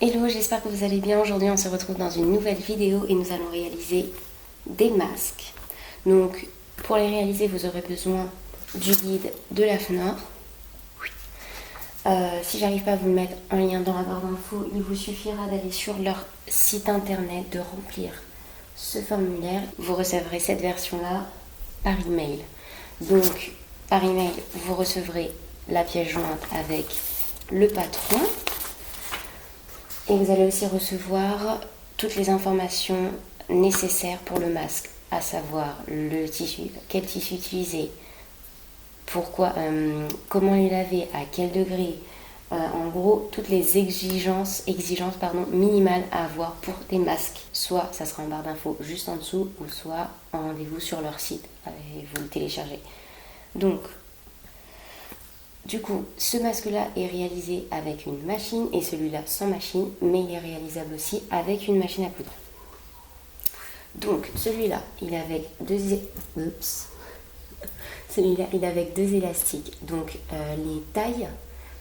Hello, j'espère que vous allez bien. Aujourd'hui, on se retrouve dans une nouvelle vidéo et nous allons réaliser des masques. Donc, pour les réaliser, vous aurez besoin du guide de l'AFNOR. Si j'arrive pas à vous mettre un lien dans la barre d'infos, il vous suffira d'aller sur leur site internet, de remplir ce formulaire. Vous recevrez cette version-là par email. Donc, par email, vous recevrez la pièce jointe avec le patron. Et vous allez aussi recevoir toutes les informations nécessaires pour le masque, à savoir le tissu, quel tissu utiliser, pourquoi, comment les laver, à quel degré, en gros toutes les exigences minimales à avoir pour des masques. Soit ça sera en barre d'infos juste en dessous, ou soit en rendez-vous sur leur site et vous le téléchargez. Donc, du coup, ce masque-là est réalisé avec une machine et celui-là sans machine, mais il est réalisable aussi avec une machine à coudre. Donc, celui-là, il est avec deux élastiques. Donc, les tailles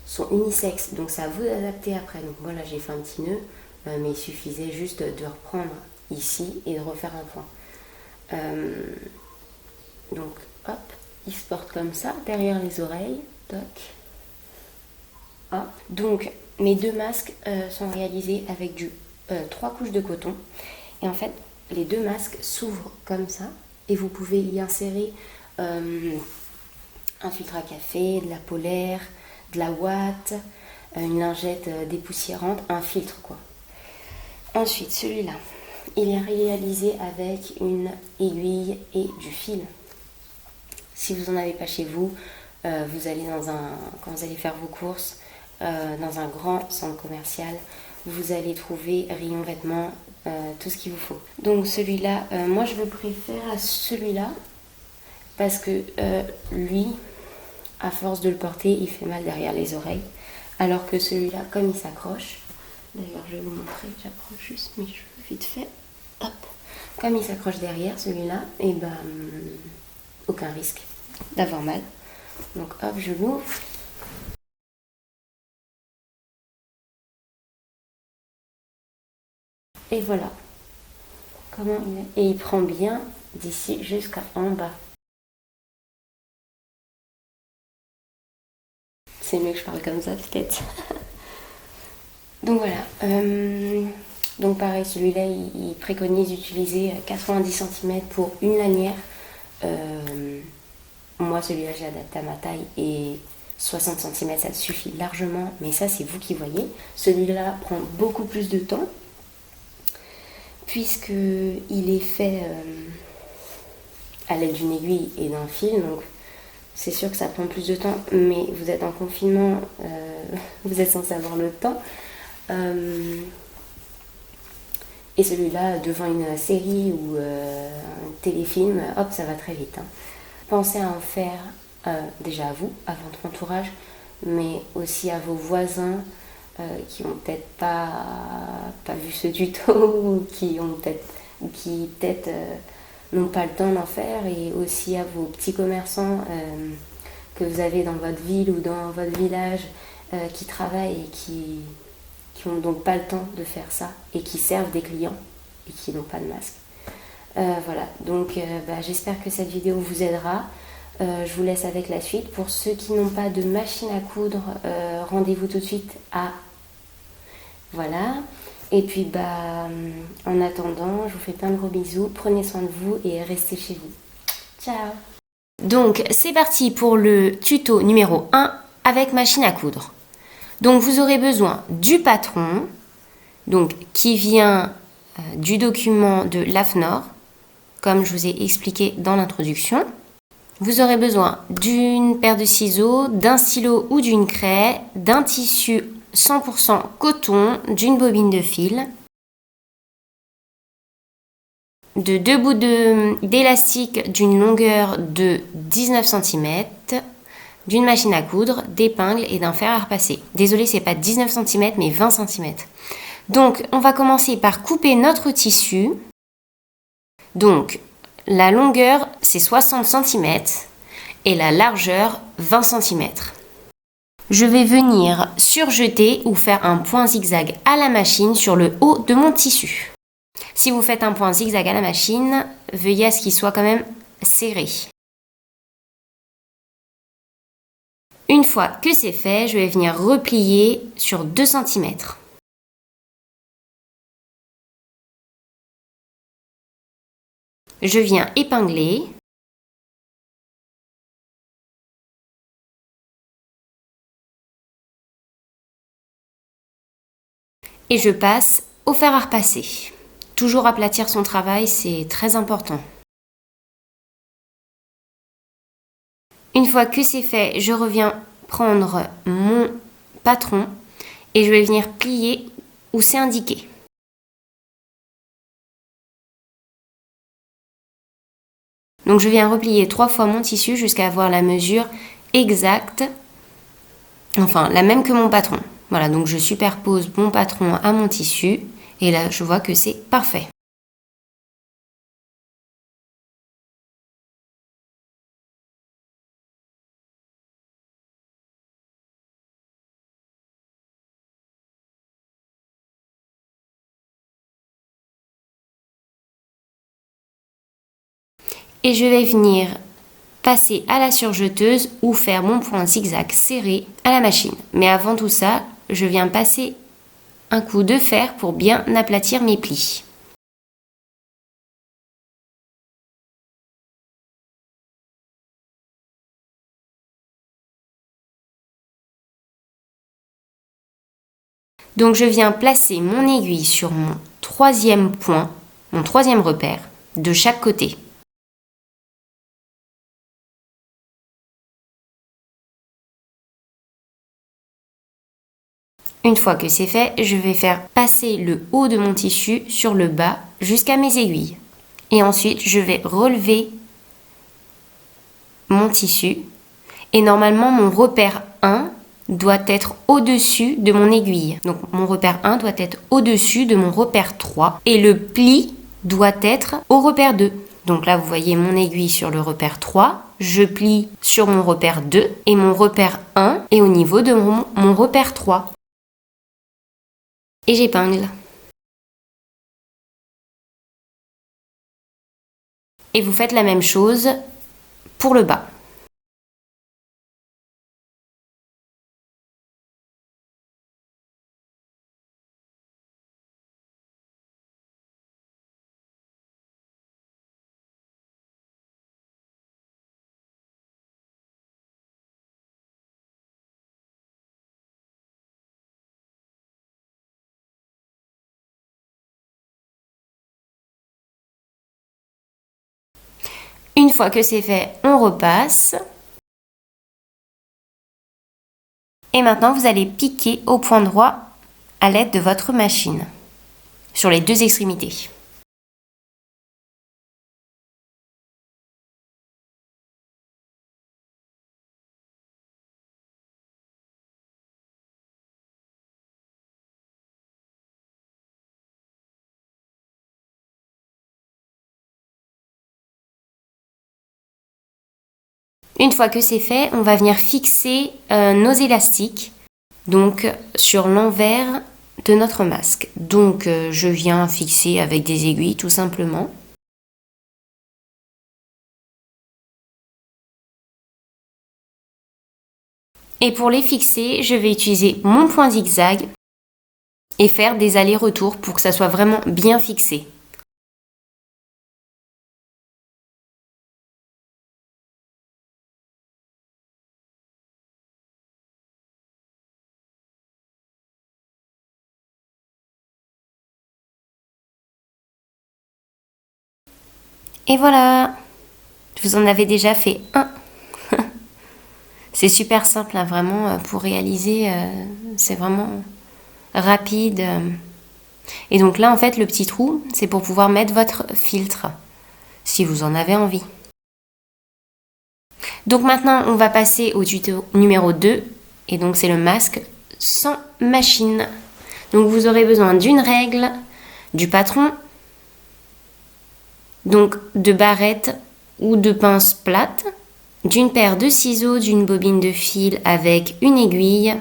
sont unisexes, donc ça vous adapter après. Donc, moi là, j'ai fait un petit nœud, mais il suffisait juste de reprendre ici et de refaire un point. Donc, hop, il se porte comme ça, derrière les oreilles. Ah. Donc mes deux masques sont réalisés avec 3 couches de coton et en fait les deux masques s'ouvrent comme ça et vous pouvez y insérer un filtre à café, de la polaire, de la ouate, une lingette dépoussiérante, un filtre quoi. Ensuite celui-là, il est réalisé avec une aiguille et du fil. Si vous n'en avez pas chez vous, vous allez quand vous allez faire vos courses dans un grand centre commercial, vous allez trouver rayon vêtements, tout ce qu'il vous faut. Donc celui-là, moi je le préfère à celui-là parce que lui, à force de le porter, il fait mal derrière les oreilles. Alors que celui-là, comme il s'accroche, d'ailleurs je vais vous montrer, j'approche juste mes cheveux vite fait, hop, comme il s'accroche derrière celui-là, et ben aucun risque d'avoir mal. Donc hop, je l'ouvre. Et voilà comment il est. Et il prend bien d'ici jusqu'en bas. C'est mieux que je parle comme ça peut-être. Donc voilà. Donc pareil, celui-là, il préconise d'utiliser 90 cm pour une lanière. Moi, celui-là, j'ai adapté à ma taille et 60 cm, ça suffit largement. Mais ça, c'est vous qui voyez. Celui-là prend beaucoup plus de temps puisqu'il est fait à l'aide d'une aiguille et d'un fil. Donc, c'est sûr que ça prend plus de temps. Mais vous êtes en confinement, vous êtes censé avoir le temps. Et celui-là, devant une série ou un téléfilm, hop, ça va très vite. Pensez à en faire déjà à vous, à votre entourage, mais aussi à vos voisins qui n'ont peut-être pas vu ce tuto ou qui peut-être n'ont pas le temps d'en faire, et aussi à vos petits commerçants que vous avez dans votre ville ou dans votre village qui travaillent et qui n'ont donc pas le temps de faire ça et qui servent des clients et qui n'ont pas de masque. Voilà, donc j'espère que cette vidéo vous aidera. Je vous laisse avec la suite. Pour ceux qui n'ont pas de machine à coudre, rendez-vous tout de suite à... Voilà. Et puis en attendant, je vous fais plein de gros bisous. Prenez soin de vous et restez chez vous. Ciao. Donc c'est parti pour le tuto numéro 1 avec machine à coudre. Donc vous aurez besoin du patron, donc qui vient du document de l'AFNOR, comme je vous ai expliqué dans l'introduction. Vous aurez besoin d'une paire de ciseaux, d'un stylo ou d'une craie, d'un tissu 100% coton, d'une bobine de fil, de 2 bouts d'élastique d'une longueur de 19 cm, d'une machine à coudre, d'épingles et d'un fer à repasser. Désolée, c'est pas 19 cm mais 20 cm. Donc, on va commencer par couper notre tissu. Donc, la longueur, c'est 60 cm et la largeur, 20 cm. je vais venir surjeter ou faire un point zigzag à la machine sur le haut de mon tissu. Si vous faites un point zigzag à la machine, veuillez à ce qu'il soit quand même serré. Une fois que c'est fait, je vais venir replier sur 2 cm. Je viens épingler. Et je passe au fer à repasser. Toujours aplatir son travail, c'est très important. Une fois que c'est fait, je reviens prendre mon patron et je vais venir plier où c'est indiqué. Donc je viens replier 3 fois mon tissu jusqu'à avoir la mesure exacte, enfin la même que mon patron. Voilà, donc je superpose mon patron à mon tissu et là je vois que c'est parfait. Et je vais venir passer à la surjeteuse ou faire mon point zigzag serré à la machine. Mais avant tout ça, je viens passer un coup de fer pour bien aplatir mes plis. Donc je viens placer mon aiguille sur mon 3e point, mon 3e repère, de chaque côté. Une fois que c'est fait, je vais faire passer le haut de mon tissu sur le bas jusqu'à mes aiguilles. Et ensuite, je vais relever mon tissu. Et normalement, mon repère 1 doit être au-dessus de mon aiguille. Donc mon repère 1 doit être au-dessus de mon repère 3. Et le pli doit être au repère 2. Donc là, vous voyez mon aiguille sur le repère 3. Je plie sur mon repère 2. Et mon repère 1 est au niveau de mon repère 3. Et j'épingle. Et vous faites la même chose pour le bas. Une fois que c'est fait, on repasse. Et maintenant, vous allez piquer au point droit à l'aide de votre machine sur les 2 extrémités. Une fois que c'est fait, on va venir fixer nos élastiques donc sur l'envers de notre masque. Donc je viens fixer avec des aiguilles tout simplement. Et pour les fixer, je vais utiliser mon point zigzag et faire des allers-retours pour que ça soit vraiment bien fixé. Et voilà, vous en avez déjà fait un. C'est super simple, hein, vraiment, pour réaliser, c'est vraiment rapide. Et donc là, en fait, le petit trou, c'est pour pouvoir mettre votre filtre, si vous en avez envie. Donc maintenant, on va passer au tuto numéro 2, et donc c'est le masque sans machine. Donc vous aurez besoin d'une règle, du patron, donc de barrettes ou de pinces plates, d'une paire de ciseaux, d'une bobine de fil avec une aiguille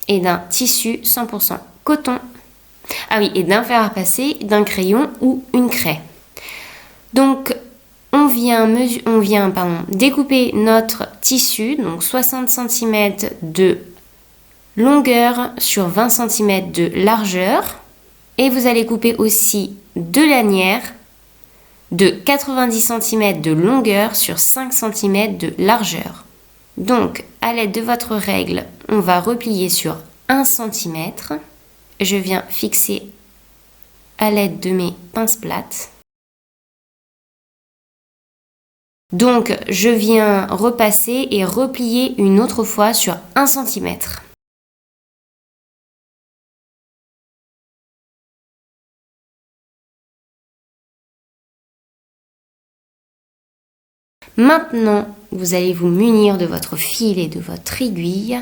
et d'un tissu 100% coton. Ah oui, et d'un fer à repasser, d'un crayon ou une craie. Donc, on vient découper notre tissu, donc 60 cm de longueur sur 20 cm de largeur. Et vous allez couper aussi deux lanières de 90 cm de longueur sur 5 cm de largeur. Donc, à l'aide de votre règle, on va replier sur 1 cm. Je viens fixer à l'aide de mes pinces plates. Donc, je viens repasser et replier une autre fois sur 1 cm. Maintenant, vous allez vous munir de votre fil et de votre aiguille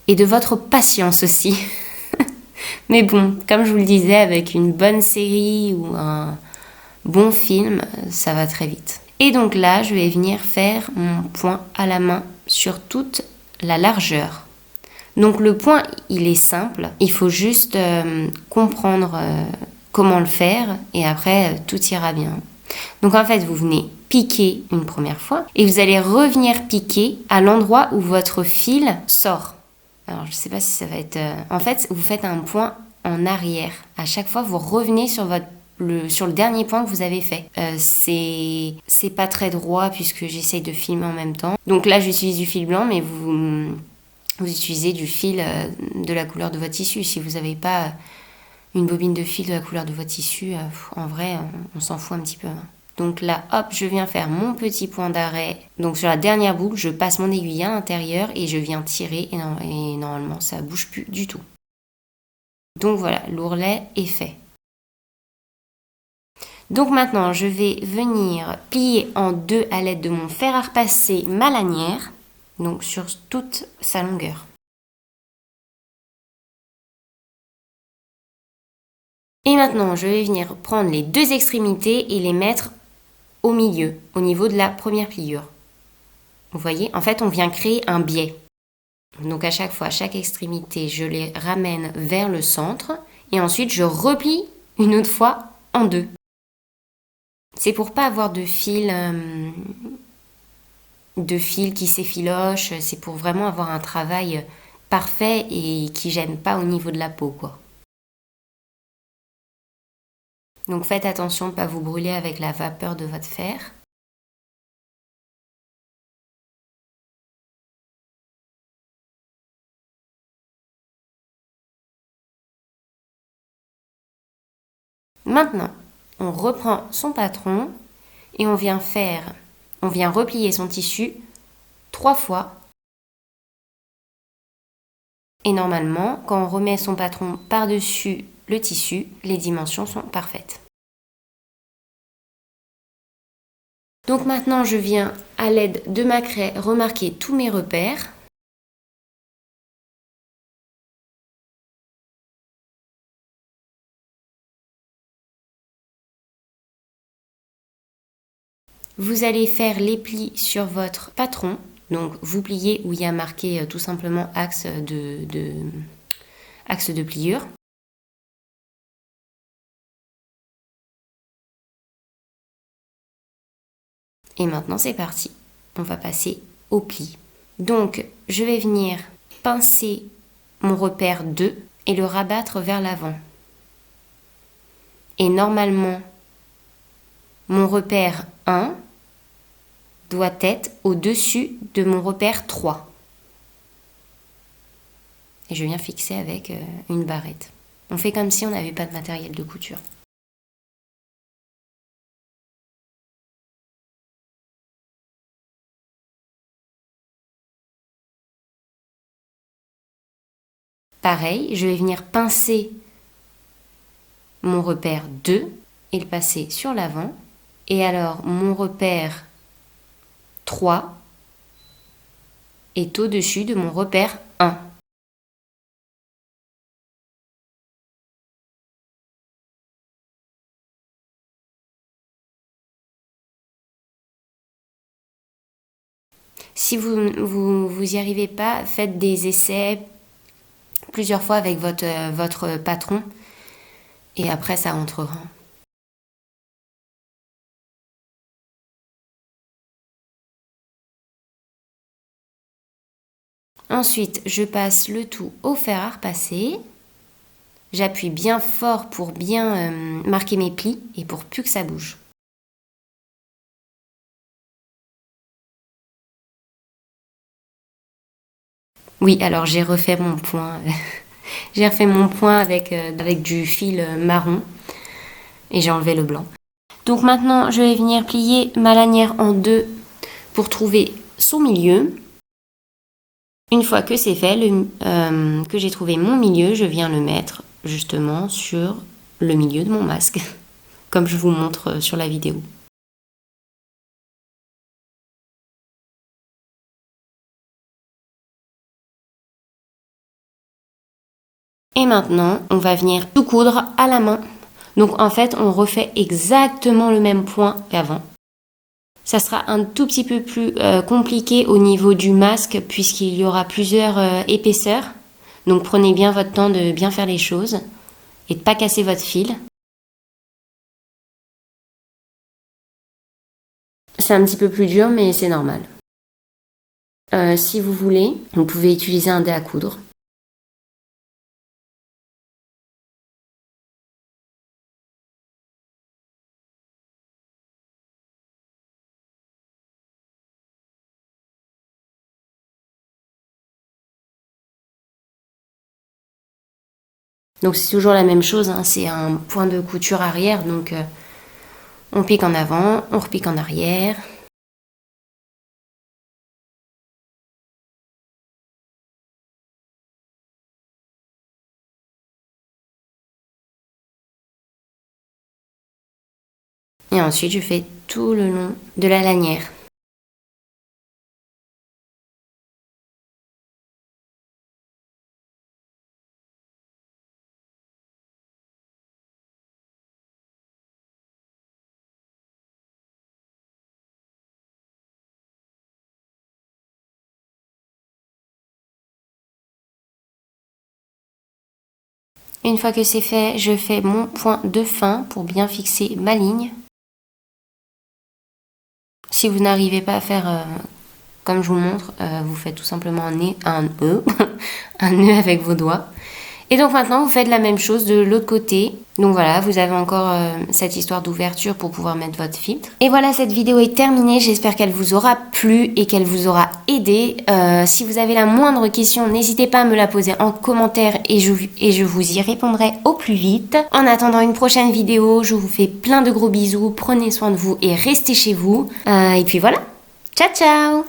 et de votre patience aussi. Mais bon, comme je vous le disais, avec une bonne série ou un bon film, ça va très vite. Et donc là, je vais venir faire mon point à la main sur toute la largeur. Donc le point, il est simple. Il faut juste comprendre comment le faire et après, tout ira bien. Donc en fait, vous venez piquer une première fois et vous allez revenir piquer à l'endroit où votre fil sort. Alors je ne sais pas si ça va être... En fait, vous faites un point en arrière. À chaque fois, vous revenez sur le dernier point que vous avez fait. C'est pas très droit puisque j'essaye de filmer en même temps. Donc là, j'utilise du fil blanc, mais vous utilisez du fil de la couleur de votre tissu. Si vous n'avez pas une bobine de fil de la couleur de votre tissu, en vrai, on s'en fout un petit peu. Donc là, hop, je viens faire mon petit point d'arrêt. Donc sur la dernière boucle, je passe mon aiguille à l'intérieur et je viens tirer et normalement, ça bouge plus du tout. Donc voilà, l'ourlet est fait. Donc maintenant, je vais venir plier en deux à l'aide de mon fer à repasser ma lanière, donc sur toute sa longueur. Et maintenant, je vais venir prendre les deux extrémités et les mettre au milieu, au niveau de la première pliure. Vous voyez, en fait, on vient créer un biais. Donc à chaque fois, à chaque extrémité, je les ramène vers le centre et ensuite je replie une autre fois en deux. C'est pour pas avoir de fil qui s'effiloche, c'est pour vraiment avoir un travail parfait et qui gêne pas au niveau de la peau, quoi. Donc faites attention de ne pas vous brûler avec la vapeur de votre fer. Maintenant, on reprend son patron et on vient replier son tissu 3 fois. Et normalement, quand on remet son patron par-dessus le tissu, les dimensions sont parfaites. Donc maintenant, je viens à l'aide de ma craie remarquer tous mes repères. Vous allez faire les plis sur votre patron. Donc vous pliez où il y a marqué tout simplement axe de pliure. Et maintenant c'est parti. On va passer au pli. Donc je vais venir pincer mon repère 2 et le rabattre vers l'avant. Et normalement, mon repère 1 doit être au-dessus de mon repère 3. Et je viens fixer avec une barrette. On fait comme si on n'avait pas de matériel de couture. Pareil, je vais venir pincer mon repère 2 et le passer sur l'avant. Et alors, mon repère 3 est au-dessus de mon repère 1. Si vous y arrivez pas, faites des essais plusieurs fois avec votre patron et après ça rentrera. Ensuite, je passe le tout au fer à repasser. J'appuie bien fort pour bien marquer mes plis et pour plus que ça bouge. Oui, alors j'ai refait mon point. J'ai refait mon point avec du fil marron et j'ai enlevé le blanc. Donc maintenant, je vais venir plier ma lanière en deux pour trouver son milieu. Une fois que c'est fait, que j'ai trouvé mon milieu, je viens le mettre justement sur le milieu de mon masque, comme je vous montre sur la vidéo. Et maintenant, on va venir tout coudre à la main. Donc en fait, on refait exactement le même point qu'avant. Ça sera un tout petit peu plus compliqué au niveau du masque puisqu'il y aura plusieurs épaisseurs. Donc prenez bien votre temps de bien faire les choses et de ne pas casser votre fil. C'est un petit peu plus dur mais c'est normal. Si vous voulez, vous pouvez utiliser un dé à coudre. Donc c'est toujours la même chose, hein, c'est un point de couture arrière, donc on pique en avant, on repique en arrière. Et ensuite je fais tout le long de la lanière. Une fois que c'est fait, je fais mon point de fin pour bien fixer ma ligne. Si vous n'arrivez pas à faire comme je vous montre, vous faites tout simplement un nœud avec vos doigts. Et donc maintenant, vous faites la même chose de l'autre côté. Donc voilà, vous avez encore cette histoire d'ouverture pour pouvoir mettre votre filtre. Et voilà, cette vidéo est terminée. J'espère qu'elle vous aura plu et qu'elle vous aura aidé. Si vous avez la moindre question, n'hésitez pas à me la poser en commentaire et je vous y répondrai au plus vite. En attendant une prochaine vidéo, je vous fais plein de gros bisous. Prenez soin de vous et restez chez vous. Et puis voilà, ciao ciao!